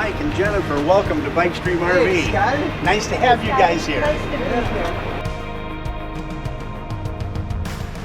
Mike and Jennifer, welcome to BikeStream RV. Hey, Scotty. Nice to have you guys here. Nice to be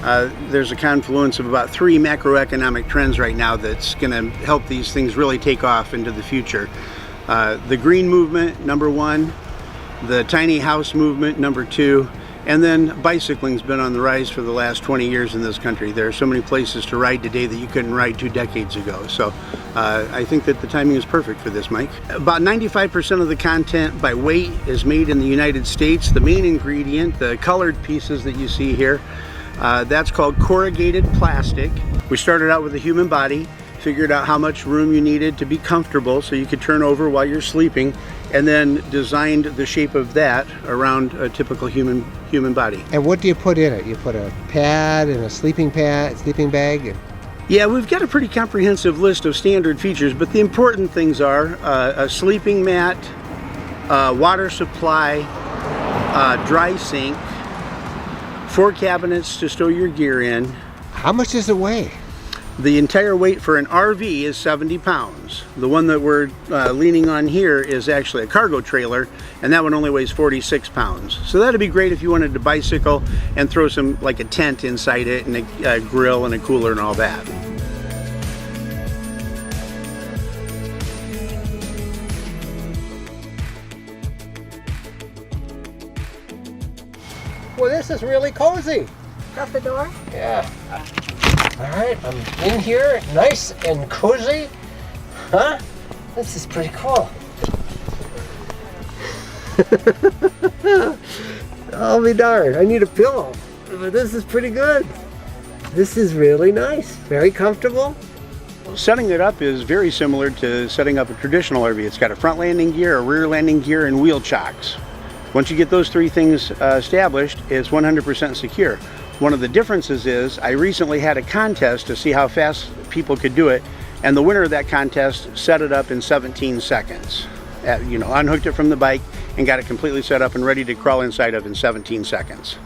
here. There's a confluence of about 3 macroeconomic trends right now that's going to help these things really take off into the future. The green movement, number 1, the tiny house movement, number 2, and then bicycling's been on the rise for the last 20 years in this country. There are so many places to ride today that you couldn't ride 2 decades ago. So I think that the timing is perfect for this, Mike. About 95% of the content by weight is made in the United States. The main ingredient, the colored pieces that you see here, that's called corrugated plastic. We started out with the human body, figured out how much room you needed to be comfortable so you could turn over while you're sleeping, and then designed the shape of that around a typical human body. And what do you put in it? You put a pad and a sleeping bag? And... Yeah, we've got a pretty comprehensive list of standard features, but the important things are a sleeping mat, water supply, dry sink, 4 cabinets to store your gear in. How much does it weigh? The entire weight for an RV is 70 pounds. The one that we're leaning on here is actually a cargo trailer, and that one only weighs 46 pounds. So that'd be great if you wanted to bicycle and throw some, like a tent inside it, and a grill and a cooler and all that. Well, this is really cozy. Shut the door? Yeah. All right, I'm in here, nice and cozy. Huh? This is pretty cool. I'll be darned, I need a pillow. But this is pretty good. This is really nice, very comfortable. Setting it up is very similar to setting up a traditional RV. It's got a front landing gear, a rear landing gear, and wheel chocks. Once you get those 3 things established, it's 100% secure. One of the differences is I recently had a contest to see how fast people could do it, and the winner of that contest set it up in 17 seconds. Unhooked it from the bike and got it completely set up and ready to crawl inside of in 17 seconds.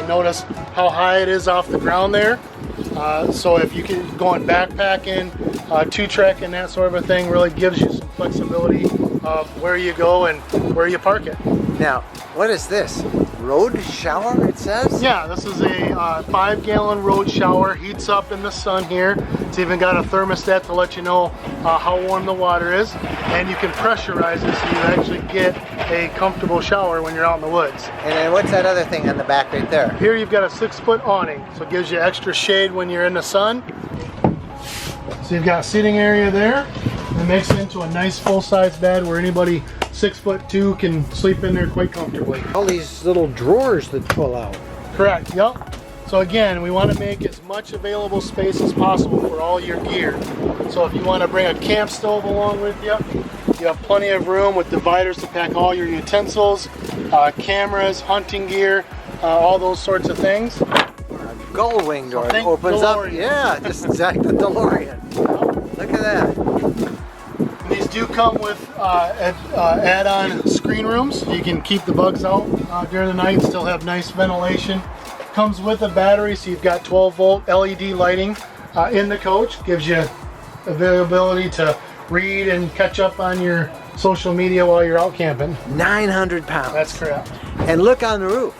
Notice how high it is off the ground there. So if you can go on backpacking, 2-track and that sort of a thing, really gives you some flexibility of where you go and where you park it. Now, what is this? Road shower, it says? Yeah, this is a 5-gallon road shower, heats up in the sun here. It's even got a thermostat to let you know how warm the water is, and you can pressurize it so you actually get a comfortable shower when you're out in the woods. And then what's that other thing on the back right there? Here you've got a 6-foot awning, so it gives you extra shade when you're in the sun. So you've got a seating area there. It makes it into a nice full-size bed where anybody 6'2" can sleep in there quite comfortably. All these little drawers that pull out. Correct, yep. So again, we want to make as much available space as possible for all your gear. So if you want to bring a camp stove along with you, you have plenty of room with dividers to pack all your utensils, cameras, hunting gear, all those sorts of things. Gull wing door that opens DeLorean. up. Yeah, just exactly the DeLorean. Look at that. These do come with add-on screen rooms. You can keep the bugs out during the night, still have nice ventilation. Comes with a battery, so you've got 12-volt LED lighting in the coach. Gives you availability to read and catch up on your social media while you're out camping. 900 pounds. That's correct. And look on the roof.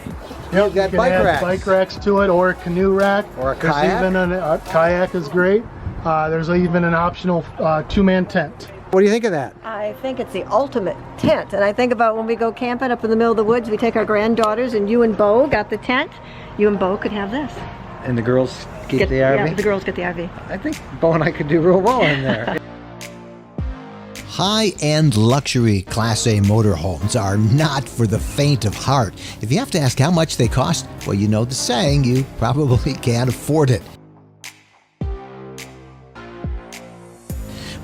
Yep, You've got you can bike add racks. bike racks to it, or a canoe rack. Or a There's kayak. even a kayak is great. There's even an optional 2-man tent. What do you think of that? I think it's the ultimate tent. And I think about when we go camping up in the middle of the woods, we take our granddaughters, and you and Bo got the tent. You and Bo could have this. And the girls get the RV? Yeah, the girls get the RV. I think Bo and I could do real well in there. High-end luxury Class A motorhomes are not for the faint of heart. If you have to ask how much they cost, well, you know the saying, you probably can't afford it.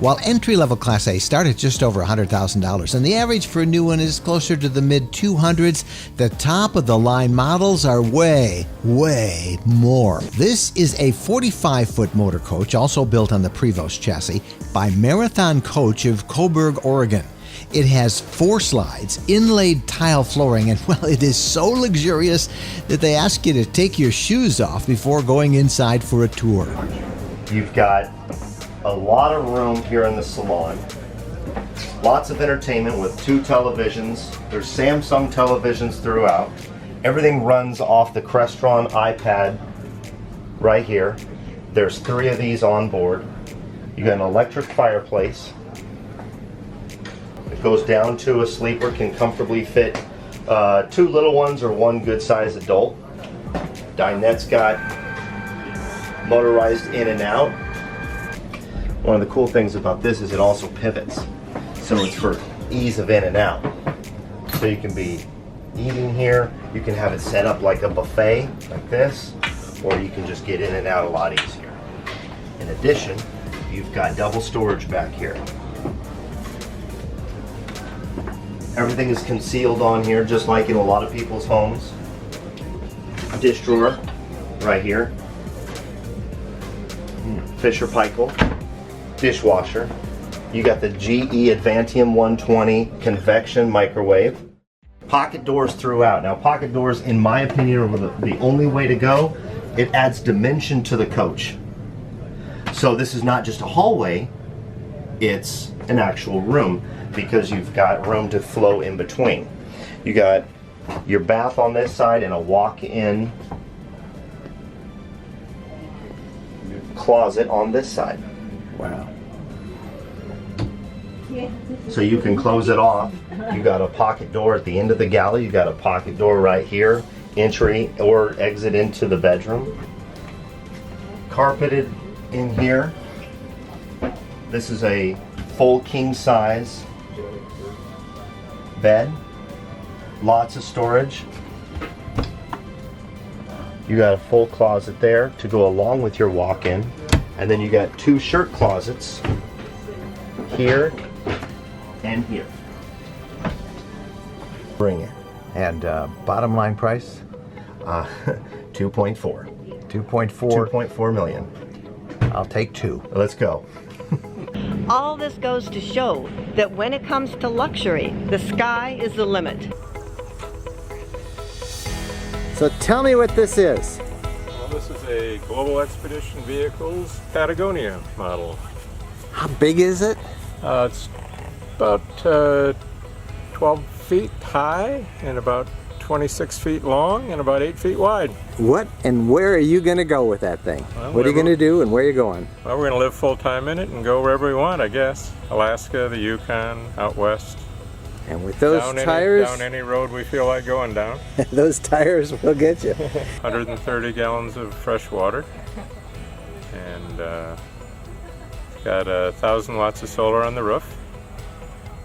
While entry-level Class A start at just over $100,000 and the average for a new one is closer to the mid-200s, the top-of-the-line models are way, way more. This is a 45-foot motor coach, also built on the Prevost chassis, by Marathon Coach of Coburg, Oregon. It has 4 slides, inlaid tile flooring, and well, it is so luxurious that they ask you to take your shoes off before going inside for a tour. You've got a lot of room here in the salon. Lots of entertainment with 2 televisions. There's Samsung televisions throughout. Everything runs off the Crestron iPad right here. There's 3 of these on board. You got an electric fireplace. It goes down to a sleeper, can comfortably fit 2 little ones or 1 good-sized adult. Dinette's got motorized in and out. One of the cool things about this is it also pivots. So it's for ease of in and out. So you can be eating here, you can have it set up like a buffet, like this, or you can just get in and out a lot easier. In addition, you've got double storage back here. Everything is concealed on here, just like in a lot of people's homes. Dish drawer, right here. Fisher Paykel, dishwasher. You got the GE Advantium 120 convection microwave. Pocket doors throughout. Now, pocket doors, in my opinion, are the only way to go. It adds dimension to the coach. So this is not just a hallway, it's an actual room because you've got room to flow in between. You got your bath on this side and a walk-in closet on this side. Wow. So you can close it off. You got a pocket door at the end of the galley. You got a pocket door right here, entry or exit into the bedroom. Carpeted in here. This is a full king size bed. Lots of storage. You got a full closet there to go along with your walk-in. And then you got 2 shirt closets here and here. Bring it. And bottom line price? 2.4. 2.4. 2.4 million. I'll take 2. Let's go. All this goes to show that when it comes to luxury, the sky is the limit. So tell me what this is. Well, this is a Global Expedition Vehicles Patagonia model. How big is it? It's about 12 feet high and about 26 feet long and about 8 feet wide. What and where are you going to go with that thing? Well, what are you going to do and where are you going? Well, we're going to live full time in it and go wherever we want, I guess. Alaska, the Yukon, out west. And with those down tires, down any road we feel like going down. those tires will get you. 130 gallons of fresh water. And got 1,000 watts of solar on the roof.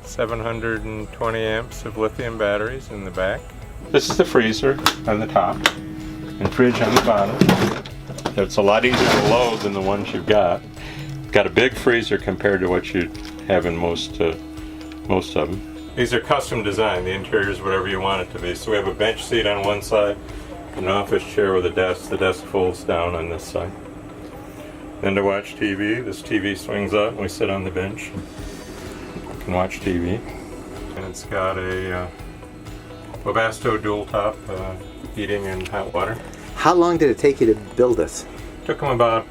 720 amps of lithium batteries in the back. This is the freezer on the top and fridge on the bottom. It's a lot easier to load than the ones you've got. Got a big freezer compared to what you have in most of them. These are custom designed. The interior is whatever you want it to be. So we have a bench seat on one side, an office chair with a desk. The desk folds down on this side. Then to watch TV, this TV swings up and we sit on the bench. You can watch TV. And it's got a Webasto dual top heating and hot water. How long did it take you to build this? Took them about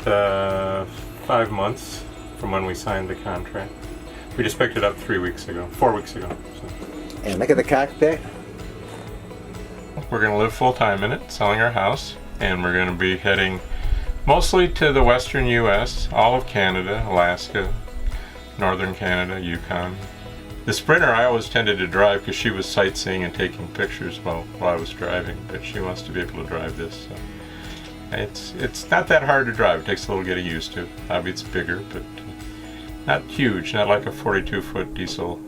5 months from when we signed the contract. We just picked it up 4 weeks ago. So. And look at the cockpit. We're going to live full time in it, selling our house, and we're going to be heading mostly to the western U.S., all of Canada, Alaska, northern Canada, Yukon. The Sprinter I always tended to drive because she was sightseeing and taking pictures while I was driving, but she wants to be able to drive this. So. It's not that hard to drive. It takes a little getting used to. Obviously it's bigger, but not huge, not like a 42-foot diesel.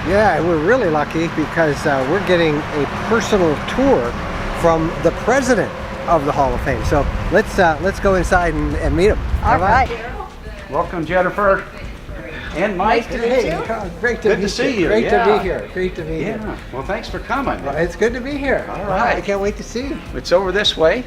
Yeah, we're really lucky because we're getting a personal tour from the president of the Hall of Fame. So let's go inside and meet him. All right. Welcome, Jennifer. And Mike. Hey, great to Good be to see here. you. Great Yeah. to be here. Great to be here. Yeah. Well, thanks for coming. Well, it's good to be here. All right. I can't wait to see you. It's over this way.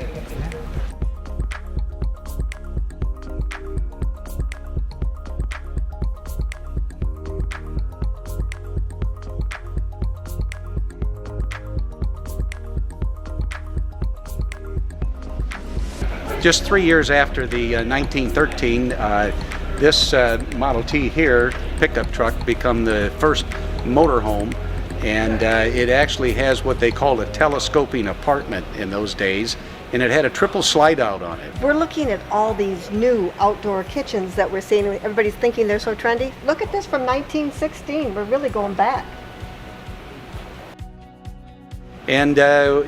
Just 3 years after the 1913, this Model T here, pickup truck, become the first motorhome, and it actually has what they called a telescoping apartment in those days, and it had a triple slide out on it. We're looking at all these new outdoor kitchens that we're seeing. Everybody's thinking they're so trendy. Look at this from 1916. We're really going back. And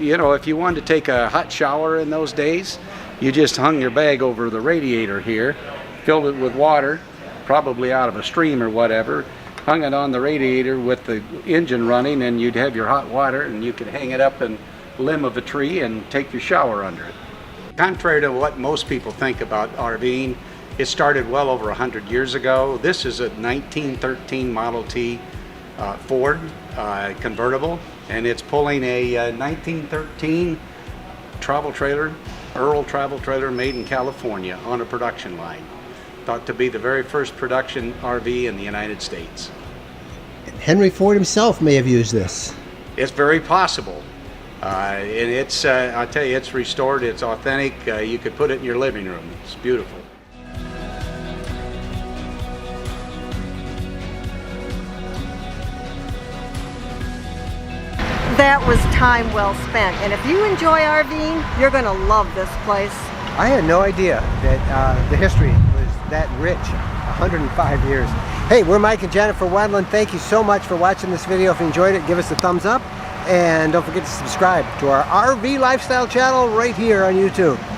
you know, if you wanted to take a hot shower in those days, you just hung your bag over the radiator here, filled it with water, probably out of a stream or whatever, hung it on the radiator with the engine running, and you'd have your hot water, and you could hang it up in the limb of a tree and take your shower under it. Contrary to what most people think about RVing, it started well over 100 years ago. This is a 1913 Model T Ford convertible, and it's pulling a 1913 travel trailer, Earl travel trailer, made in California on a production line. Thought to be the very first production RV in the United States. Henry Ford himself may have used this. It's very possible. And it's, I'll tell you, it's restored, it's authentic. You could put it in your living room. It's beautiful. That was time well spent. And if you enjoy RVing, you're going to love this place. I had no idea that the history was that rich, 105 years. Hey, we're Mike and Jennifer Wendland. Thank you so much for watching this video. If you enjoyed it, give us a thumbs up. And don't forget to subscribe to our RV Lifestyle channel right here on YouTube.